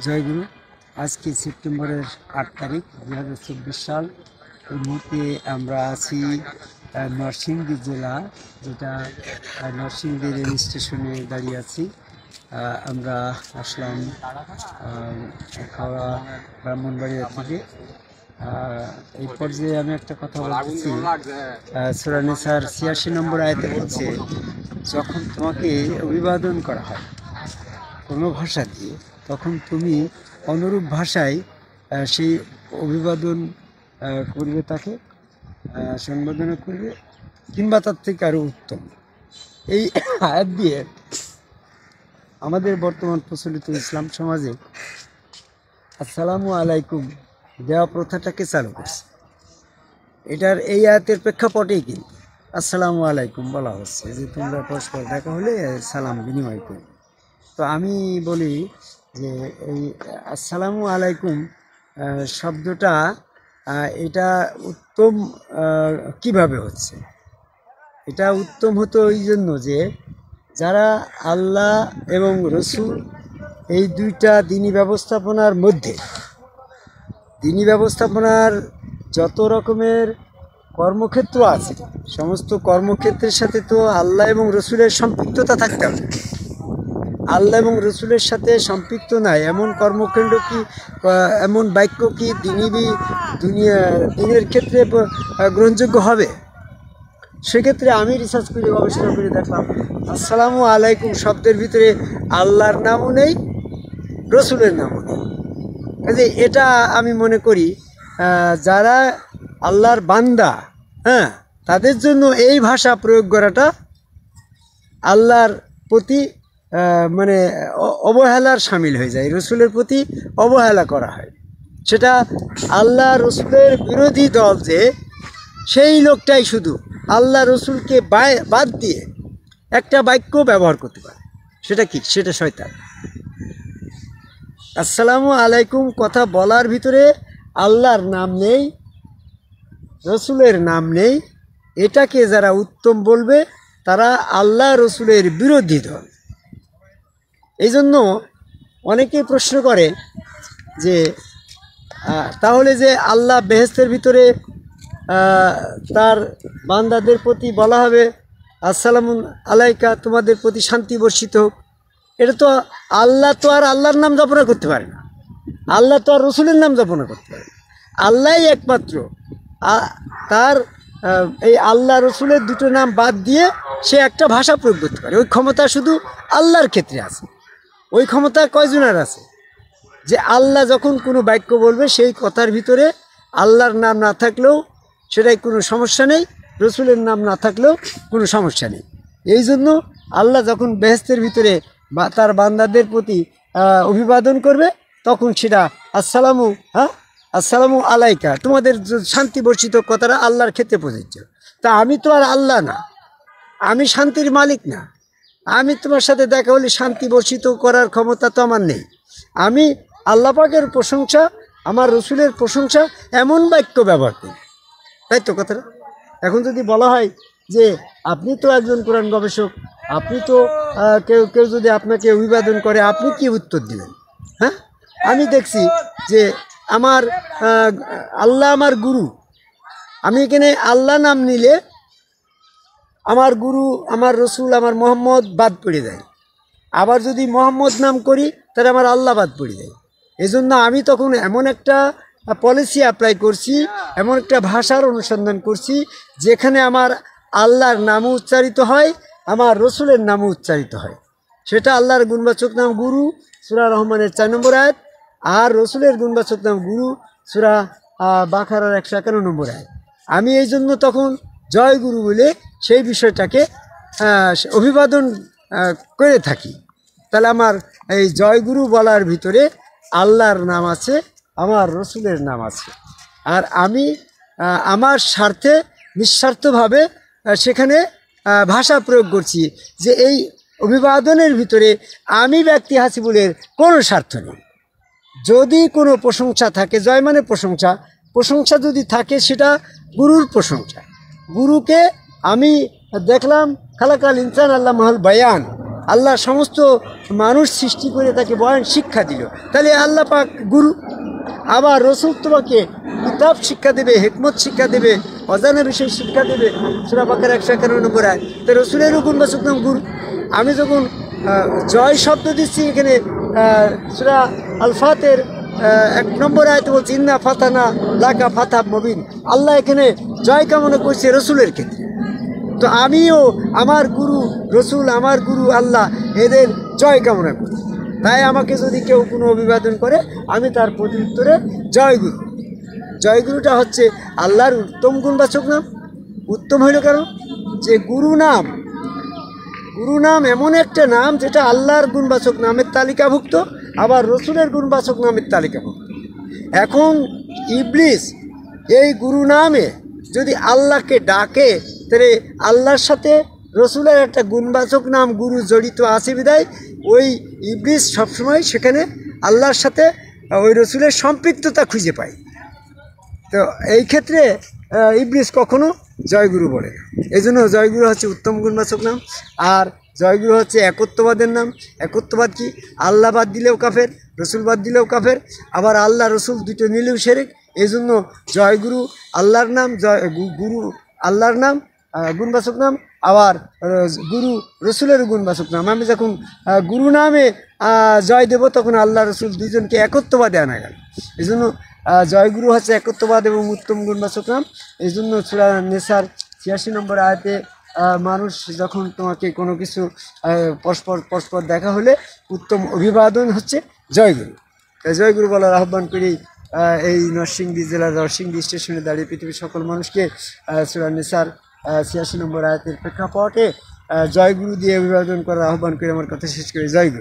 জয়গুরু। আজকে সেপ্টেম্বরের 8 তারিখ 2024 সাল। এই মুহূর্তে আমরা আছি নরসিংদী জেলা, যেটা নরসিংদী রেল স্টেশনে দাঁড়িয়ে আছি। আমরা আসলাম খাওয়া ব্রাহ্মণবাড়িয়া থেকে। এই পর্যায়ে আমি একটা কথা বলতেছি, সূরা নিসার 86 নম্বর আয়াতে বলছে, যখন তোমাকে অভিবাদন করা হয় কোনো ভাষা দিয়ে, তখন তুমি অনুরূপ ভাষায় সেই অভিবাদন করবে, তাকে সম্বোধনা করবে, কিংবা তার থেকে আরও উত্তম। এই আয়াত দিয়ে আমাদের বর্তমান প্রচলিত ইসলাম সমাজে আসসালামু আলাইকুম দেওয়া প্রথাটাকে চালু করছে। এটার এই আয়াতের প্রেক্ষাপটেই কিন্তু আসসালামু আলাইকুম বলা হচ্ছে, যে তোমরা পরস্পর দেখা হলে সালাম বিনিময় করবে। তো আমি বলি যে এই আসসালামু আলাইকুম শব্দটা এটা উত্তম কিভাবে হচ্ছে? এটা উত্তম হতো এই জন্য যে যারা আল্লাহ এবং রসুল এই দুইটা দিনী ব্যবস্থাপনার মধ্যে, দিনী ব্যবস্থাপনার যত রকমের কর্মক্ষেত্র আছে, সমস্ত কর্মক্ষেত্রের সাথে তো আল্লাহ এবং রসুলের সম্পৃক্ততা থাকতে হবে। আল্লাহ এবং রসুলের সাথে সম্পৃক্ত নাই এমন কর্মকাণ্ড কি, এমন বাক্য কি দিনের ক্ষেত্রে গ্রহণযোগ্য হবে? সেক্ষেত্রে আমি রিসার্চ করে গবেষণা করে দেখলাম, আসসালামু আলাইকুম শব্দের ভিতরে আল্লাহর নামও নেই, রসুলের নামও নেই। কাজে এটা আমি মনে করি যারা আল্লাহর বান্দা, তাদের জন্য এই ভাষা প্রয়োগ করাটা আল্লাহর প্রতি মানে অবহেলার সামিল হয়ে যায়, রসুলের প্রতি অবহেলা করা হয়। সেটা আল্লাহ রসুলের বিরোধী দল যে, সেই লোকটাই শুধু আল্লাহ রসুলকে বাদ দিয়ে একটা বাক্য ব্যবহার করতে পারে। সেটা কি? সেটা শয়তান। আসসালামু আলাইকুম কথা বলার ভিতরে আল্লাহর নাম নেই, রসুলের নাম নেই, এটাকে যারা উত্তম বলবে তারা আল্লাহ রসুলের বিরোধী দল। এই জন্য অনেকেই প্রশ্ন করে যে তাহলে যে আল্লাহ বেহেশতের ভিতরে তার বান্দাদের প্রতি বলা হবে আসসালামু আলাইকা, তোমাদের প্রতি শান্তি বর্ষিত হোক, এটা তো আল্লাহ তো আর আল্লাহর নাম জপনা করতে পারে না, আল্লাহ তো আর রসুলের নাম জপনা করতে পারে না। আল্লাহই একমাত্র তার এই আল্লাহ রসুলের দুটো নাম বাদ দিয়ে সে একটা ভাষা প্রয়োগ করতে পারে। ওই ক্ষমতা শুধু আল্লাহর ক্ষেত্রে আছে। ওই ক্ষমতা কয়জনের আছে? যে আল্লাহ যখন কোনো বাক্য বলবে সেই কথার ভিতরে আল্লাহর নাম না থাকলেও সেটাই কোনো সমস্যা নেই, রসুলের নাম না থাকলেও কোনো সমস্যা নেই। এই জন্য আল্লাহ যখন বেহেশতের ভিতরে বা তার বান্দাদের প্রতি অভিবাদন করবে, তখন সেটা আসসালামু আলাইকা, তোমাদের শান্তি বর্ষিত কথাটা আল্লাহর ক্ষেত্রে প্রযোজ্য। তা আমি তো আর আল্লাহ না, আমি শান্তির মালিক না, আমি তোমার সাথে দেখা হলে শান্তি বর্ষিত করার ক্ষমতা তো আমার নেই। আমি আল্লাহ পাকের প্রশংসা, আমার রসুলের প্রশংসা এমন বাক্য ব্যবহার করি, তাই তো কথাটা। এখন যদি বলা হয় যে আপনি তো একজন কোরআন গবেষক, আপনি তো কেউ যদি আপনাকে অভিবাদন করে আপনি কি উত্তর দেবেন? আমি দেখছি যে আমার আল্লাহ আমার গুরু, আমি এখানে আল্লাহ নাম নিলে আমার গুরু, আমার রসুল, আমার মোহাম্মদ বাদ পড়ে যায়। আবার যদি মোহাম্মদ নাম করি তাহলে আমার আল্লাহ বাদ পড়ে যায়। এজন্য আমি তখন এমন একটা পলিসি অ্যাপ্লাই করছি, এমন একটা ভাষার অনুসন্ধান করছি যেখানে আমার আল্লাহর নামও উচ্চারিত হয়, আমার রসুলের নামও উচ্চারিত হয়। সেটা আল্লাহর গুণবাচক নাম গুরু, সূরা রহমানের 4 নম্বর আয়াত, আর রসুলের গুণবাচক নাম গুরু, সূরা বাকারার 151 নম্বর আয়াত। আমি এই জন্য তখন জয় গুরু বলে সেই বিষয়টাকে অভিবাদন করে থাকি। তাহলে আমার এই জয়গুরু বলার ভিতরে আল্লাহর নাম আছে, আমার রসুলের নাম আছে, আর আমি আমার স্বার্থে নিঃস্বার্থভাবে সেখানে ভাষা প্রয়োগ করছি যে এই অভিবাদনের ভিতরে আমি ব্যক্তি হাসিবুলের কোনো স্বার্থ নেই। যদি কোনো প্রশংসা থাকে, জয় মানে প্রশংসা, প্রশংসা যদি থাকে সেটা গুরুর প্রশংসা। গুরুকে আমি দেখলাম খালাকাল ইনসান আল্লাহ মাহুল বায়ান, আল্লাহ সমস্ত মানুষ সৃষ্টি করে তাকে বয়ান শিক্ষা দিল, তাহলে আল্লাহ পাক গুরু। আবার রসুল তোমাকে কিতাব শিক্ষা দেবে, হিকমত শিক্ষা দেবে, অজানা বিষয় শিক্ষা দেবে, সূরা বাকারা 151 নম্বর আয়াত। তো রসুলেরও গুণবাচক নাম গুরু। আমি যখন জয় শব্দ দিচ্ছি এখানে সূরা আল ফাতের 1 নম্বর আয়াতে বলছি ইন্না ফাতানা লাকা ফাতাহ মুবিন। আল্লাহ এখানে জয় কামনা করছে রসুলের ক্ষেত্রে। তো আমিও আমার গুরু রসুল, আমার গুরু আল্লাহ, এদের জয় কামনা করি। তাই আমাকে যদি কেউ কোনো অভিবাদন করে আমি তার প্রত্যুত্তরে জয়গুরু। জয়গুরুটা হচ্ছে আল্লাহর উত্তম গুণবাচক নাম। উত্তম হইল কারণ যে গুরু নাম এমন একটা নাম যেটা আল্লাহর গুণবাচক নামের তালিকাভুক্ত, আবার রসুলের গুণবাচক নামের তালিকাভুক্ত। এখন ইবলিস এই গুরু নামে যদি আল্লাহকে ডাকে, তাহলে আল্লাহর সাথে রসুলের একটা গুণবাচক নাম গুরু জড়িত আছে বিধায় ওই ইবলিস সবসময় সেখানে আল্লাহর সাথে ওই রসুলের সম্পৃক্ততা খুঁজে পায়। তো এই ক্ষেত্রে ইবলিস কখনো জয়গুরু বলে না। এই জন্য জয়গুরু হচ্ছে উত্তম গুণবাচক নাম। আর জয়গুরু হচ্ছে একত্ববাদের নাম। একত্ববাদ কি? আল্লাহ বাদ দিলেও কাফের, রসুল বাদ দিলেও কাফের, আবার আল্লাহ রসুল দুটো নিলেও শিরক। এই জন্য জয়গুরু আল্লাহর নাম, গুরু আল্লাহর নাম, গুণবাচক নাম, আবার গুরু রসুলের গুণবাচক নাম। আমি যখন গুরু নামে জয় দেব তখন আল্লাহ রসুল দুইজনকে একত্ববাদে আনা গেল। এই জন্য জয়গুরু হচ্ছে একত্ববাদ এবং উত্তম গুণবাচক নাম। এই জন্য সূরা নিসার 86 নম্বর আয়াতে মানুষ যখন তোমাকে কোনো কিছু পরস্পর দেখা হলে উত্তম অভিবাদন হচ্ছে জয়গুরু। জয়গুরু বলার আহ্বান করি এই নরসিংদী জেলার নরসিংদী স্টেশনে দাঁড়িয়ে পৃথিবীর সকল মানুষকে সূরা নিসার 86 নম্বর আয়াতের প্রেক্ষাপটে জয়গুরু দিয়ে অভিবাদন করার আহ্বান করে আমার কথা শেষ করি। জয়গুরু।